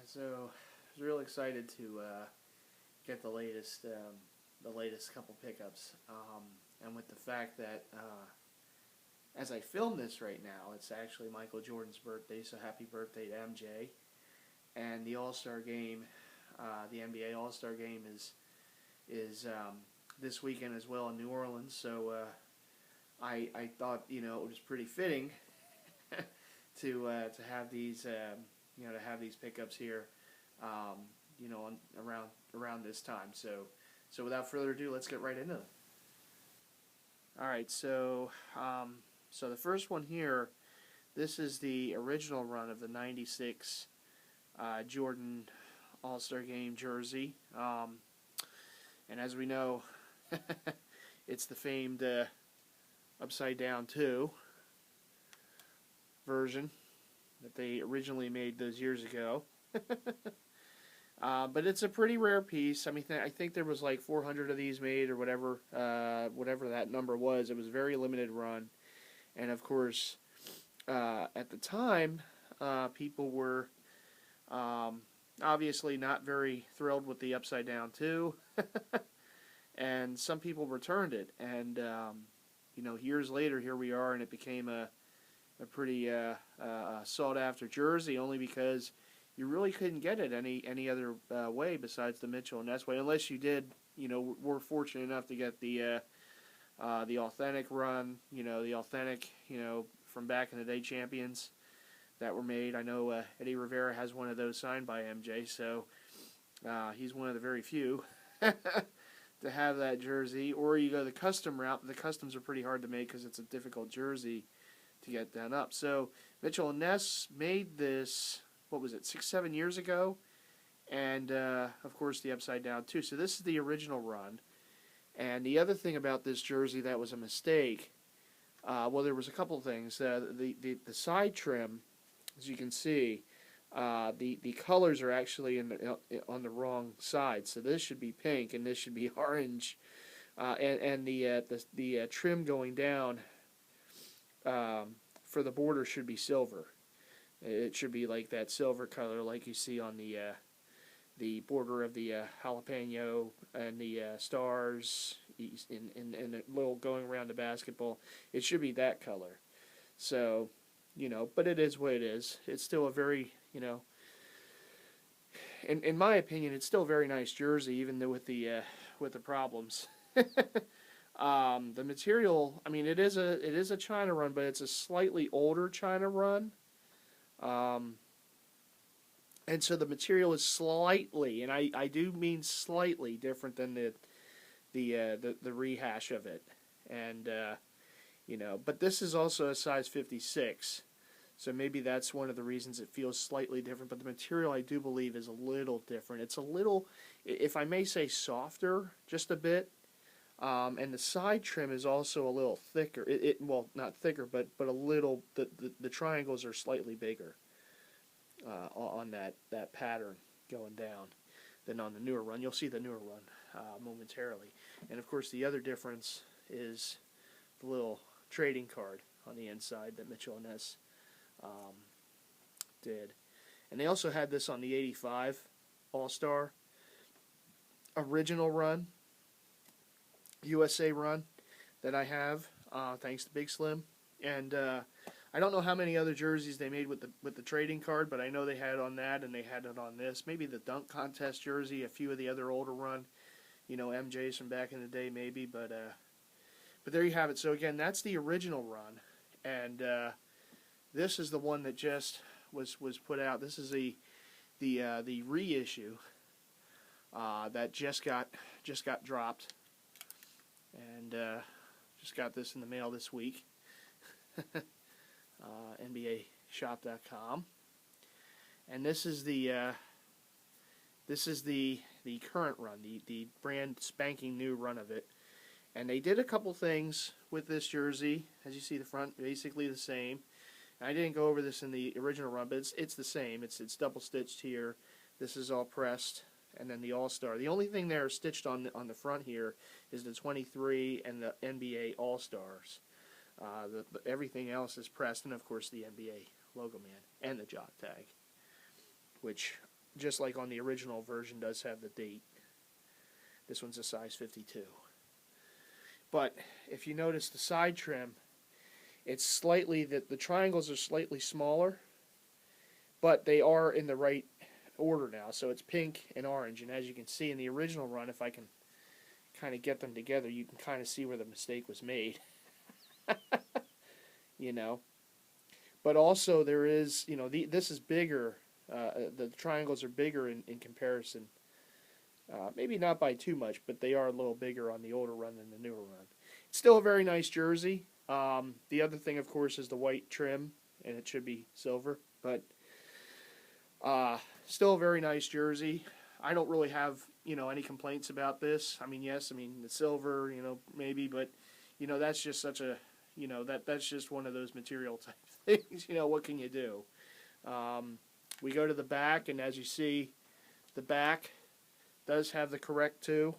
So I was real excited to get the latest couple pickups, and with the fact that as I film this right now, it's actually Michael Jordan's birthday, so happy birthday to MJ. And the All-Star game, the NBA All-Star game is this weekend as well in New Orleans. So I thought it was pretty fitting to have these to have these pickups here around this time. So without further ado, let's get right into them. All right, so the first one here, this is the original run of the '96 Jordan All-Star Game jersey, and as we know, it's the famed upside down 2 version that they originally made those years ago. But it's a pretty rare piece. I mean, I think there was like 400 of these made, or whatever that number was. It was a very limited run, and of course, at the time, people were obviously not very thrilled with the upside down 2, and some people returned it. And years later, here we are, and it became a pretty sought after jersey, only because you really couldn't get it any other way besides the Mitchell and Ness way, unless you did, were fortunate enough to get the authentic run, the authentic, from back in the day champions that were made. I know Eddie Rivera has one of those signed by MJ, so he's one of the very few to have that jersey. Or you go the custom route. The customs are pretty hard to make because it's a difficult jersey to get done up. So Mitchell and Ness made this, what was it, 6-7 years ago, and of course the upside down 2. So this is the original run. And the other thing about this jersey that was a mistake, well, there was a couple things. The side trim, as you can see, the colors are actually on the wrong side. So this should be pink and this should be orange, and the trim going down for the border should be silver. It should be like that silver color, like you see on the border of the jalapeno and the stars, and the little going around the basketball. It should be that color. So, but it is what it is. It's still a very, in my opinion, it's still a very nice jersey, even though with the problems. The material, I mean, it is a China run, but it's a slightly older China run. And so the material is slightly, and I do mean slightly, different than the rehash of it. And but this is also a size 56, so maybe that's one of the reasons it feels slightly different. But the material, I do believe, is a little different. It's a little, if I may say, softer, just a bit. And the side trim is also a little thicker. Well, not thicker, but a little. The triangles are slightly bigger on that pattern going down than on the newer run. You'll see the newer run momentarily. And of course, the other difference is the little trading card on the inside that Mitchell and Ness did. And they also had this on the '85 All-Star original run, USA run, that I have, thanks to Big Slim. And I don't know how many other jerseys they made with the trading card, but I know they had it on that, and they had it on this. Maybe the dunk contest jersey, a few of the other older run, MJ's from back in the day, maybe. But there you have it. So again, that's the original run, and this is the one that just was put out. This is the reissue that just got dropped. And just got this in the mail this week. NBAshop.com. And this is the current run, the brand spanking new run of it. And they did a couple things with this jersey. As you see, the front basically the same. And I didn't go over this in the original run, but it's the same. It's double stitched here. This is all pressed. And then the All-Star. The only thing there stitched on the front here is the 23 and the NBA All-Stars. Everything else is pressed, and of course the NBA logo man and the jock tag, which just like on the original version, does have the date. This one's a size 52. But if you notice the side trim, it's slightly, the triangles are slightly smaller, but they are in the right order now. So it's pink and orange, and as you can see in the original run, if I can kind of get them together, you can kind of see where the mistake was made. You know. But also there is, you know, this is bigger. The triangles are bigger in comparison. Maybe not by too much, but they are a little bigger on the older run than the newer run. It's still a very nice jersey. The other thing, of course, is the white trim, and it should be silver. But still a very nice jersey. I don't really have, you know, any complaints about this. I mean, yes, I mean, the silver, you know, maybe, but, you know, that's just such a, you know, that's just one of those material type things. You know, what can you do? We go to the back, and as you see, the back does have the correct 2,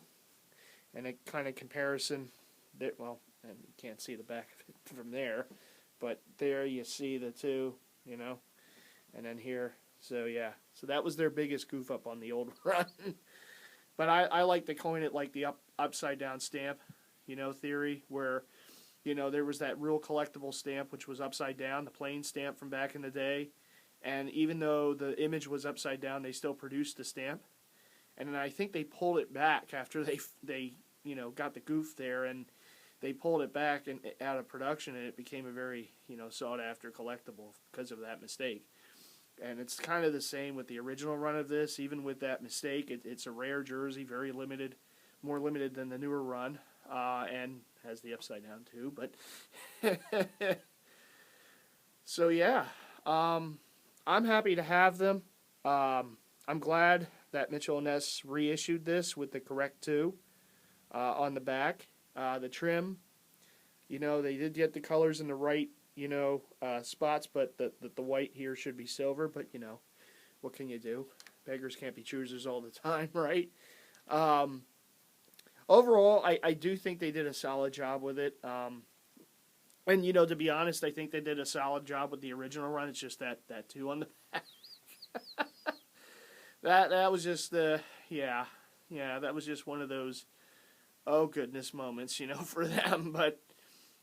and a kind of comparison that, well, and you can't see the back of it from there, but there you see the 2, you know, and then here, so yeah, so that was their biggest goof up on the old run. But I like to coin it like the upside down stamp, you know, theory, where, you know, there was that real collectible stamp which was upside down, the plain stamp from back in the day, and even though the image was upside down, they still produced the stamp. And then I think they pulled it back after they you know, got the goof there, and they pulled it back and out of production, and it became a very, you know, sought after collectible because of that mistake. And it's kind of the same with the original run of this. Even with that mistake, it's a rare jersey, very limited, more limited than the newer run, and has the upside down too. But so yeah, I'm happy to have them. I'm glad that Mitchell & Ness reissued this with the correct 2 on the back. The trim, you know, they did get the colors in the right, you know, spots, but the white here should be silver. But, you know, what can you do? Beggars can't be choosers all the time, right? Overall, I do think they did a solid job with it. And, you know, to be honest, I think they did a solid job with the original run. It's just that 2 on the back. That was just yeah, that was just one of those oh goodness moments, you know, for them. But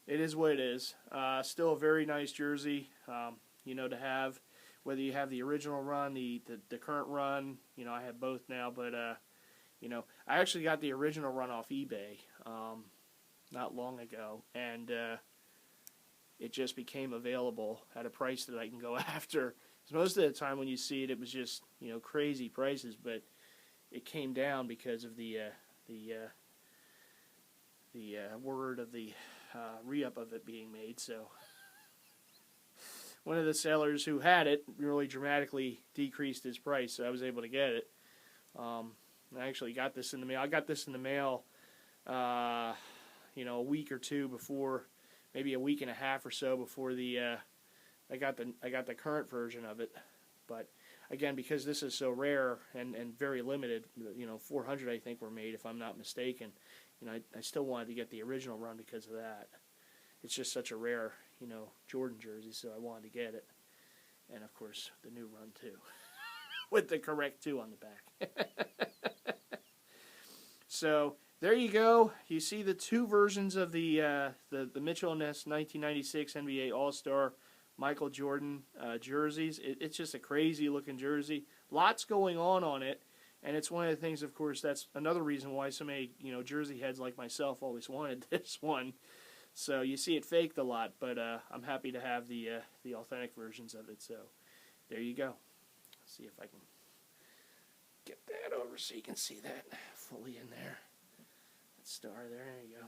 it is what it is. Still a very nice jersey, you know, to have, whether you have the original run, the current run. You know, I have both now, but you know, I actually got the original run off eBay not long ago, and it just became available at a price that I can go after. Because most of the time when you see it, it was just, you know, crazy prices, but it came down because of the word of the re-up of it being made. So one of the sellers who had it really dramatically decreased his price, so I was able to get it. I actually got this in the mail. I got this in the mail, you know, a week or two before, maybe a week and a half or so before the I got the current version of it. But again, because this is so rare and very limited, you know, 400 I think were made if I'm not mistaken. You know, I still wanted to get the original run because of that. It's just such a rare, you know, Jordan jersey, so I wanted to get it. And of course, the new run too, with the correct 2 on the back. So there you go. You see the 2 versions of the Mitchell & Ness 1996 NBA All-Star Michael Jordan jerseys. It's just a crazy looking jersey. Lots going on it, and it's one of the things, of course, that's another reason why so many, you know, jersey heads like myself always wanted this one. So you see it faked a lot, but I'm happy to have the authentic versions of it. So there you go. Let's see if I can get that over so you can see that fully in there. That star there. There you go.